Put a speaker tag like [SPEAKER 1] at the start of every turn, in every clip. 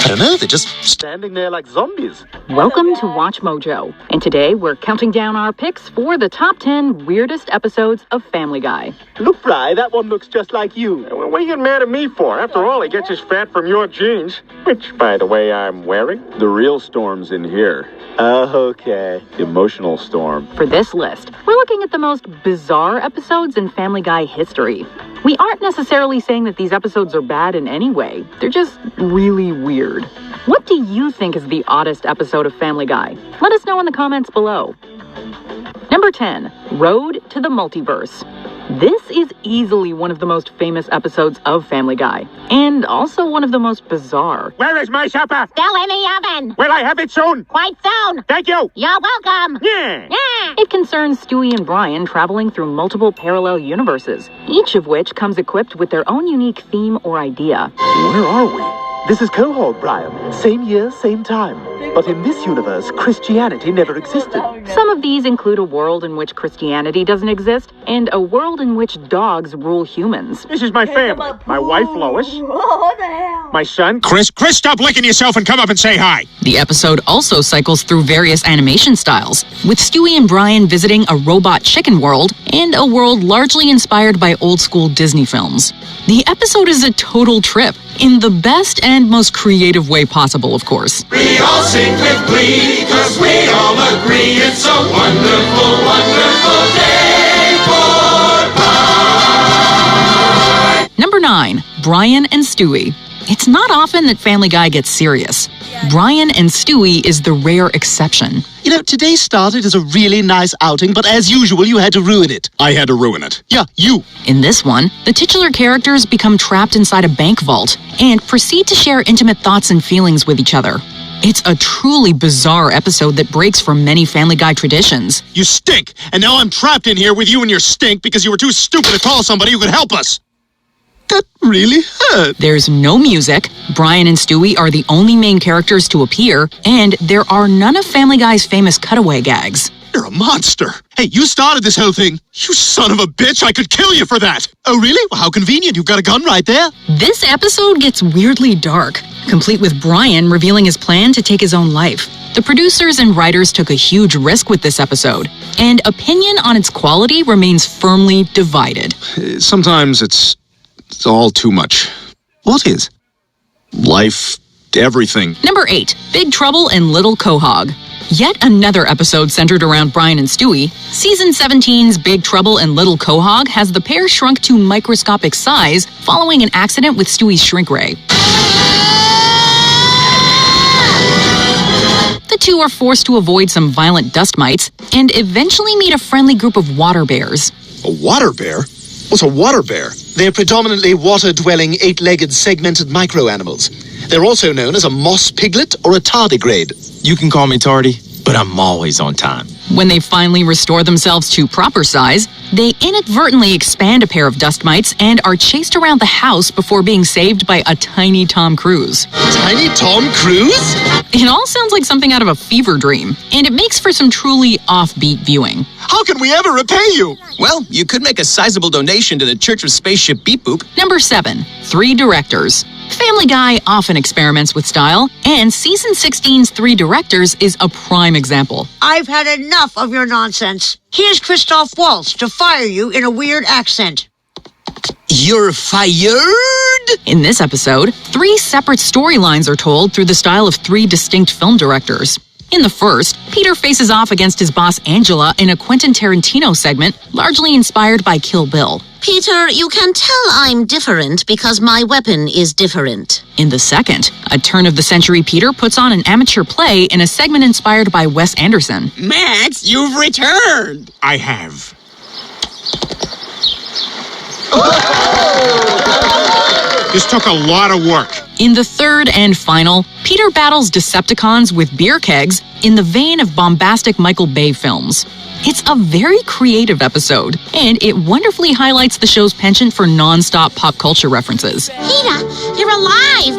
[SPEAKER 1] don't know, they're just standing there like zombies.
[SPEAKER 2] Welcome to Watch Mojo, and today we're counting down our picks for the top 10 weirdest episodes of Family Guy.
[SPEAKER 1] Look, Fry, that one looks just like you.
[SPEAKER 3] What are you getting mad at me for? After all, he gets his fat from your jeans. Which, by the way, I'm wearing.
[SPEAKER 4] The real storm's in here.
[SPEAKER 1] Okay.
[SPEAKER 4] Emotional storm.
[SPEAKER 2] For this list, we're looking at the most bizarre episodes in Family Guy history. We aren't necessarily saying that these episodes are bad in any way. They're just really weird. What do you think is the oddest episode of Family Guy? Let us know in the comments below. Number 10, Road to the Multiverse. This is easily one of the most famous episodes of Family Guy, and also one of the most bizarre.
[SPEAKER 3] Where is my supper?
[SPEAKER 5] Still in the oven.
[SPEAKER 3] Will I have it soon?
[SPEAKER 5] Quite soon.
[SPEAKER 3] Thank you.
[SPEAKER 5] You're welcome.
[SPEAKER 3] Yeah.
[SPEAKER 2] It concerns Stewie and Brian traveling through multiple parallel universes, each of which comes equipped with their own unique theme or idea.
[SPEAKER 1] Where are we? This is Cohort, Brian. Same year, same time. But in this universe, Christianity never existed.
[SPEAKER 2] Some of these include a world in which Christianity doesn't exist, and a world in which dogs rule humans.
[SPEAKER 3] This is my family. My wife, Lois.
[SPEAKER 5] What the hell?
[SPEAKER 3] My son. Chris, stop licking yourself and come up and say hi.
[SPEAKER 2] The episode also cycles through various animation styles, with Stewie and Brian visiting a robot chicken world and a world largely inspired by old-school Disney films. The episode is a total trip, in the best and most creative way possible, of course.
[SPEAKER 6] We all sing with glee, 'cause we all agree it's a wonderful, wonderful day for pie.
[SPEAKER 2] Number 9, Brian and Stewie. It's not often that Family Guy gets serious. Brian and Stewie is the rare exception.
[SPEAKER 1] You know, today started as a really nice outing, but as usual, you had to ruin it.
[SPEAKER 4] I had to ruin it.
[SPEAKER 1] Yeah, you.
[SPEAKER 2] In this one, the titular characters become trapped inside a bank vault and proceed to share intimate thoughts and feelings with each other. It's a truly bizarre episode that breaks from many Family Guy traditions.
[SPEAKER 4] You stink, and now I'm trapped in here with you and your stink because you were too stupid to call somebody who could help us. That really hurt.
[SPEAKER 2] There's no music, Brian and Stewie are the only main characters to appear, and there are none of Family Guy's famous cutaway gags.
[SPEAKER 4] You're a monster. Hey, you started this whole thing. You son of a bitch, I could kill you for that. Oh, really? Well, how convenient. You've got a gun right there.
[SPEAKER 2] This episode gets weirdly dark, complete with Brian revealing his plan to take his own life. The producers and writers took a huge risk with this episode, and opinion on its quality remains firmly divided.
[SPEAKER 4] Sometimes it's all too much. What is? Life, everything.
[SPEAKER 2] Number 8, Big Trouble in Little Quahog. Yet another episode centered around Brian and Stewie. Season 17's Big Trouble in Little Quahog has the pair shrunk to microscopic size following an accident with Stewie's shrink ray. The two are forced to avoid some violent dust mites and eventually meet a friendly group of water bears.
[SPEAKER 4] A water bear? What's a water bear?
[SPEAKER 1] They're predominantly water-dwelling, 8-legged, segmented microanimals. They're also known as a moss piglet or a tardigrade.
[SPEAKER 7] You can call me tardy, but I'm always on time.
[SPEAKER 2] When they finally restore themselves to proper size, they inadvertently expand a pair of dust mites and are chased around the house before being saved by a tiny Tom Cruise.
[SPEAKER 1] Tiny Tom Cruise?
[SPEAKER 2] It all sounds like something out of a fever dream, and it makes for some truly offbeat viewing.
[SPEAKER 4] How can we ever repay you?
[SPEAKER 7] Well, you could make a sizable donation to the Church of Spaceship Beep Boop.
[SPEAKER 2] Number 7, 3 directors. Family Guy often experiments with style, and Season 16's 3 directors is a prime example.
[SPEAKER 8] I've had enough of your nonsense. Here's Christoph Waltz to fire you in a weird accent.
[SPEAKER 7] You're fired?
[SPEAKER 2] In this episode, 3 separate storylines are told through the style of 3 distinct film directors. In the first, Peter faces off against his boss Angela in a Quentin Tarantino segment, largely inspired by Kill Bill.
[SPEAKER 9] Peter, you can tell I'm different because my weapon is different.
[SPEAKER 2] In the second, a turn-of-the-century Peter puts on an amateur play in a segment inspired by Wes Anderson.
[SPEAKER 7] Max, you've returned.
[SPEAKER 3] I have. This took a lot of work.
[SPEAKER 2] In the third and final, Peter battles Decepticons with beer kegs in the vein of bombastic Michael Bay films. It's a very creative episode, and it wonderfully highlights the show's penchant for non-stop pop culture references.
[SPEAKER 9] Peter, you're alive,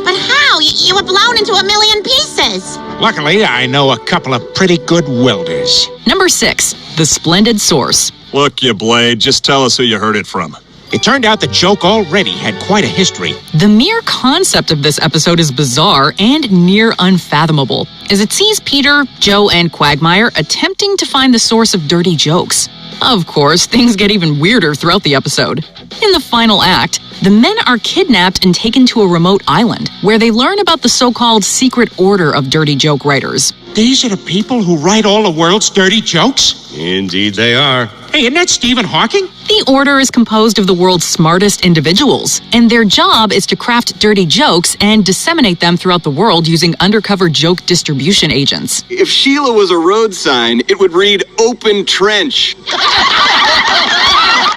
[SPEAKER 9] but how? You were blown into a million pieces.
[SPEAKER 3] Luckily, I know a couple of pretty good welders.
[SPEAKER 2] Number 6, The Splendid Source.
[SPEAKER 10] Look, you blade, just tell us who you heard it from. It turned out the joke already had quite a history.
[SPEAKER 2] The mere concept of this episode is bizarre and near unfathomable, as it sees Peter, Joe, and Quagmire attempting to find the source of dirty jokes. Of course, things get even weirder throughout the episode. In the final act, the men are kidnapped and taken to a remote island, where they learn about the so-called secret order of dirty joke writers.
[SPEAKER 10] These are the people who write all the world's dirty jokes?
[SPEAKER 11] Indeed they are.
[SPEAKER 10] Hey, isn't that Stephen Hawking?
[SPEAKER 2] The order is composed of the world's smartest individuals, and their job is to craft dirty jokes and disseminate them throughout the world using undercover joke distribution agents.
[SPEAKER 12] If Sheila was a road sign, it would read Open Trench.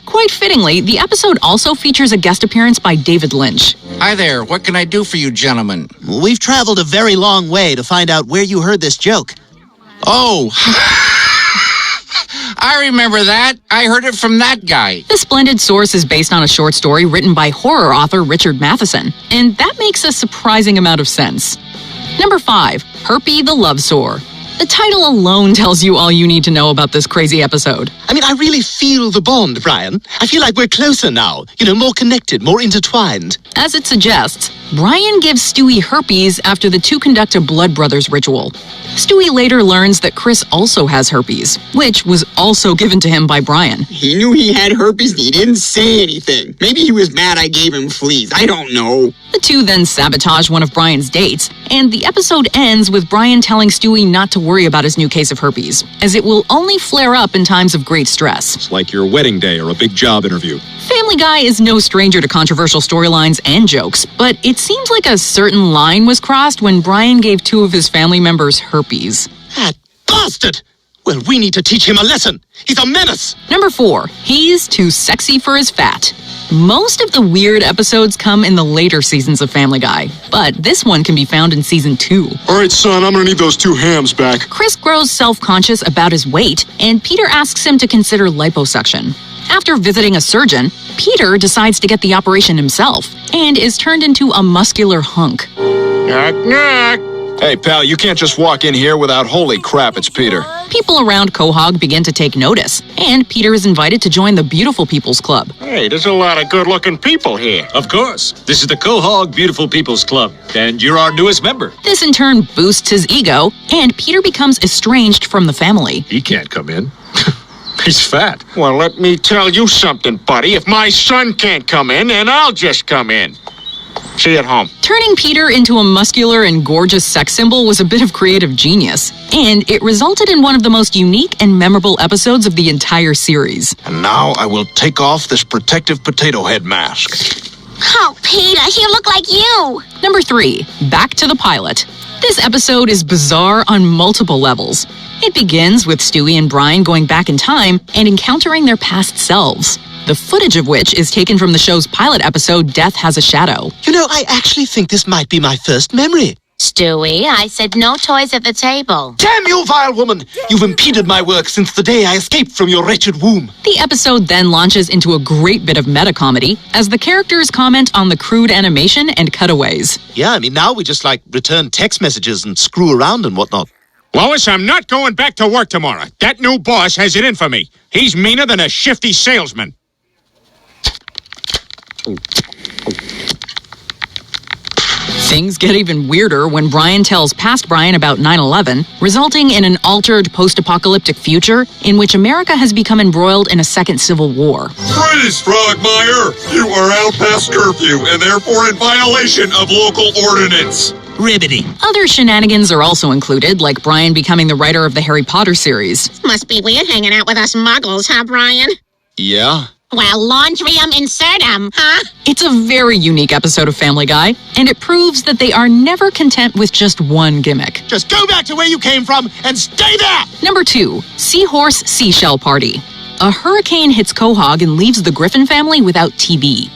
[SPEAKER 2] Quite fittingly, the episode also features a guest appearance by David Lynch.
[SPEAKER 13] Hi there, what can I do for you gentlemen?
[SPEAKER 14] We've traveled a very long way to find out where you heard this joke.
[SPEAKER 13] Oh, I remember that. I heard it from that guy.
[SPEAKER 2] The splendid source is based on a short story written by horror author Richard Matheson, and that makes a surprising amount of sense. Number 5, Herpy the Love Sore. The title alone tells you all you need to know about this crazy episode.
[SPEAKER 1] I mean, I really feel the bond, Brian. I feel like we're closer now. More connected, more intertwined.
[SPEAKER 2] As it suggests, Brian gives Stewie herpes after the two conduct a Blood Brothers ritual. Stewie later learns that Chris also has herpes, which was also given to him by Brian.
[SPEAKER 12] He knew he had herpes and he didn't say anything. Maybe he was mad I gave him fleas. I don't know.
[SPEAKER 2] The two then sabotage one of Brian's dates, and the episode ends with Brian telling Stewie not to worry about his new case of herpes, as it will only flare up in times of great stress.
[SPEAKER 11] It's like your wedding day or a big job interview.
[SPEAKER 2] Family Guy is no stranger to controversial storylines and jokes, but it seems like a certain line was crossed when Brian gave two of his family members herpes.
[SPEAKER 1] That bastard! Well, we need to teach him a lesson. He's a menace.
[SPEAKER 2] Number 4, he's too sexy for his fat. Most of the weird episodes come in the later seasons of Family Guy, but this one can be found in season 2.
[SPEAKER 11] All right, son, I'm gonna need those 2 hams back.
[SPEAKER 2] Chris grows self-conscious about his weight, and Peter asks him to consider liposuction. After visiting a surgeon, Peter decides to get the operation himself, and is turned into a muscular hunk.
[SPEAKER 3] Knock, knock.
[SPEAKER 11] Hey, pal, you can't just walk in here without holy crap, it's Peter.
[SPEAKER 2] People around Quahog begin to take notice, and Peter is invited to join the Beautiful People's Club.
[SPEAKER 3] Hey, there's a lot of good-looking people here.
[SPEAKER 15] Of course. This is the Quahog Beautiful People's Club, and you're our newest member.
[SPEAKER 2] This in turn boosts his ego, and Peter becomes estranged from the family.
[SPEAKER 11] He can't come in. He's fat.
[SPEAKER 3] Well, let me tell you something, buddy. If my son can't come in, then I'll just come in. See you at home.
[SPEAKER 2] Turning Peter into a muscular and gorgeous sex symbol was a bit of creative genius, and it resulted in one of the most unique and memorable episodes of the entire series.
[SPEAKER 11] And now I will take off this protective potato head mask.
[SPEAKER 9] Oh, Peter, you look like you.
[SPEAKER 2] Number 3, back to the pilot. This episode is bizarre on multiple levels. It begins with Stewie and Brian going back in time and encountering their past selves, the footage of which is taken from the show's pilot episode, Death Has a Shadow.
[SPEAKER 1] I actually think this might be my first memory.
[SPEAKER 9] Stewie, I said no toys at the table.
[SPEAKER 1] Damn you, vile woman! You've impeded my work since the day I escaped from your wretched womb.
[SPEAKER 2] The episode then launches into a great bit of meta-comedy, as the characters comment on the crude animation and cutaways.
[SPEAKER 1] Yeah, now we just, return text messages and screw around and whatnot.
[SPEAKER 10] Lois, I'm not going back to work tomorrow. That new boss has it in for me. He's meaner than a shifty salesman.
[SPEAKER 2] Things get even weirder when Brian tells past Brian about 9/11, resulting in an altered post-apocalyptic future in which America has become embroiled in a second civil war.
[SPEAKER 6] Freeze, Frogmire! You are out past curfew and therefore in violation of local ordinance.
[SPEAKER 14] Ribbity.
[SPEAKER 2] Other shenanigans are also included, like Brian becoming the writer of the Harry Potter series.
[SPEAKER 9] Must be weird hanging out with us muggles, huh, Brian?
[SPEAKER 11] Yeah?
[SPEAKER 9] Well, laundryum insertum, huh?
[SPEAKER 2] It's a very unique episode of Family Guy, and it proves that they are never content with just one gimmick.
[SPEAKER 1] Just go back to where you came from and stay there!
[SPEAKER 2] Number 2, Seahorse Seashell Party. A hurricane hits Quahog and leaves the Griffin family without TV.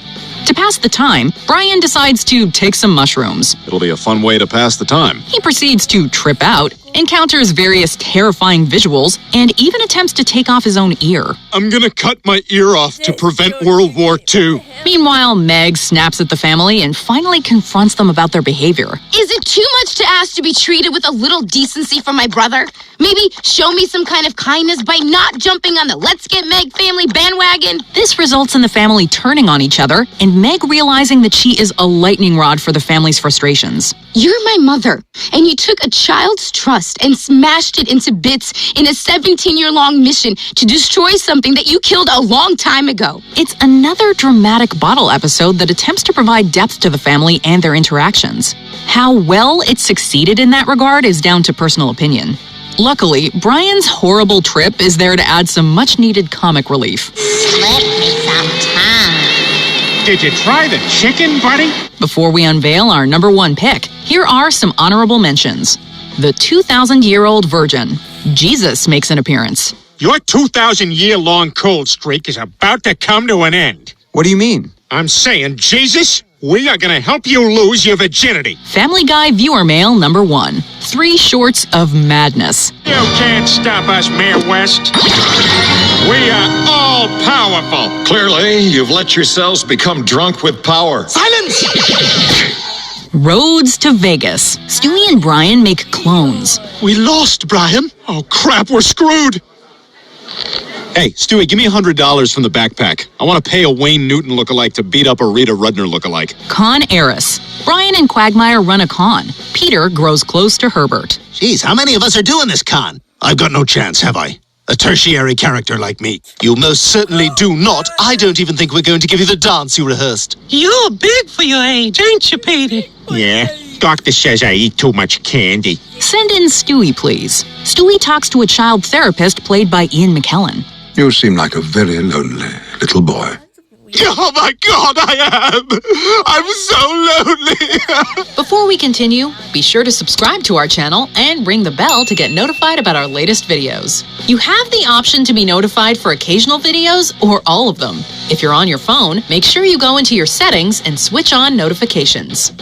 [SPEAKER 2] To pass the time, Brian decides to take some mushrooms.
[SPEAKER 11] It'll be a fun way to pass the time.
[SPEAKER 2] He proceeds to trip out encounters various terrifying visuals, and even attempts to take off his own ear.
[SPEAKER 4] I'm gonna cut my ear off to prevent World War II.
[SPEAKER 2] Meanwhile, Meg snaps at the family and finally confronts them about their behavior.
[SPEAKER 16] Is it too much to ask to be treated with a little decency from my brother? Maybe show me some kind of kindness by not jumping on the Let's Get Meg family bandwagon?
[SPEAKER 2] This results in the family turning on each other, and Meg realizing that she is a lightning rod for the family's frustrations.
[SPEAKER 16] You're my mother, and you took a child's trust and smashed it into bits in a 17-year-long mission to destroy something that you killed a long time ago.
[SPEAKER 2] It's another dramatic bottle episode that attempts to provide depth to the family and their interactions. How well it succeeded in that regard is down to personal opinion. Luckily, Brian's horrible trip is there to add some much-needed comic relief.
[SPEAKER 9] Slip me some tongue.
[SPEAKER 3] Did you try the chicken, buddy?
[SPEAKER 2] Before we unveil our number one pick, here are some honorable mentions. The 2,000-year-old virgin. Jesus makes an appearance.
[SPEAKER 3] Your 2,000-year-long cold streak is about to come to an end.
[SPEAKER 17] What do you mean?
[SPEAKER 3] I'm saying, Jesus, we are going to help you lose your virginity.
[SPEAKER 2] Family Guy viewer mail number 1. 3 Shorts of Madness.
[SPEAKER 3] You can't stop us, Mayor West. We are all powerful.
[SPEAKER 11] Clearly, you've let yourselves become drunk with power.
[SPEAKER 1] Silence!
[SPEAKER 2] Roads to Vegas. Stewie and Brian make clones.
[SPEAKER 4] We lost, Brian. Oh, crap, we're screwed. Hey, Stewie, give me $100 from the backpack. I want to pay a Wayne Newton lookalike to beat up a Rita Rudner lookalike.
[SPEAKER 2] Con Eris. Brian and Quagmire run a con. Peter grows close to Herbert.
[SPEAKER 14] Jeez, how many of us are doing this con?
[SPEAKER 4] I've got no chance, have I? A tertiary character like me.
[SPEAKER 1] You most certainly do not. I don't even think we're going to give you the dance you rehearsed.
[SPEAKER 18] You're big for your age, ain't you, Peter?
[SPEAKER 3] Yeah, doctor says I eat too much candy.
[SPEAKER 2] Send in Stewie, please. Stewie talks to a child therapist played by Ian McKellen.
[SPEAKER 19] You seem like a very lonely little boy.
[SPEAKER 4] Oh my God, I am! I'm so lonely!
[SPEAKER 2] Before we continue, be sure to subscribe to our channel and ring the bell to get notified about our latest videos. You have the option to be notified for occasional videos or all of them. If you're on your phone, make sure you go into your settings and switch on notifications.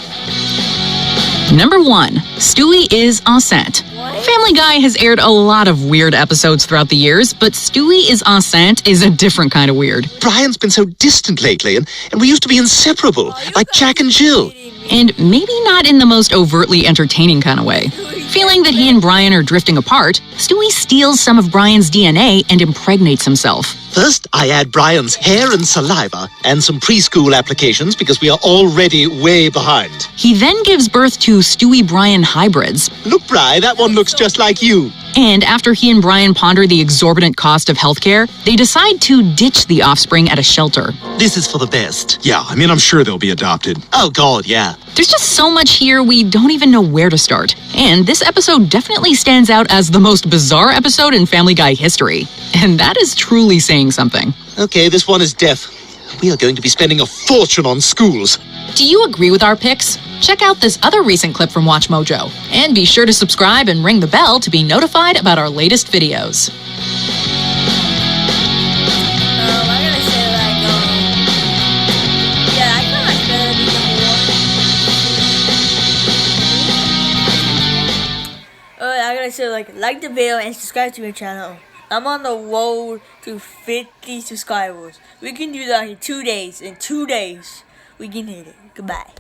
[SPEAKER 2] Number 1. Stewie is enceinte. Family Guy has aired a lot of weird episodes throughout the years, but Stewie is enceinte is a different kind of weird.
[SPEAKER 1] Brian's been so distant lately, and we used to be inseparable, like Jack and Jill.
[SPEAKER 2] And maybe not in the most overtly entertaining kind of way. Feeling that he and Brian are drifting apart, Stewie steals some of Brian's DNA and impregnates himself.
[SPEAKER 1] First, I add Brian's hair and saliva and some preschool applications because we are already way behind.
[SPEAKER 2] He then gives birth to Stewie-Brian hybrids.
[SPEAKER 1] Look, Bri, that one looks just like you.
[SPEAKER 2] And after he and Brian ponder the exorbitant cost of healthcare, they decide to ditch the offspring at a shelter.
[SPEAKER 1] This is for the best.
[SPEAKER 4] Yeah, I mean, I'm sure they'll be adopted.
[SPEAKER 1] Oh, God, yeah.
[SPEAKER 2] There's just so much here we don't even know where to start. And this episode definitely stands out as the most bizarre episode in Family Guy history. And that is truly saying something.
[SPEAKER 1] Okay, this one is deaf. We are going to be spending a fortune on schools.
[SPEAKER 2] Do you agree with our picks? Check out this other recent clip from Watch Mojo. And be sure to subscribe and ring the bell to be notified about our latest videos.
[SPEAKER 20] So like the video and subscribe to my channel. I'm on the road to 50 subscribers. We can do that in 2 days. In 2 days, we can hit it. Goodbye.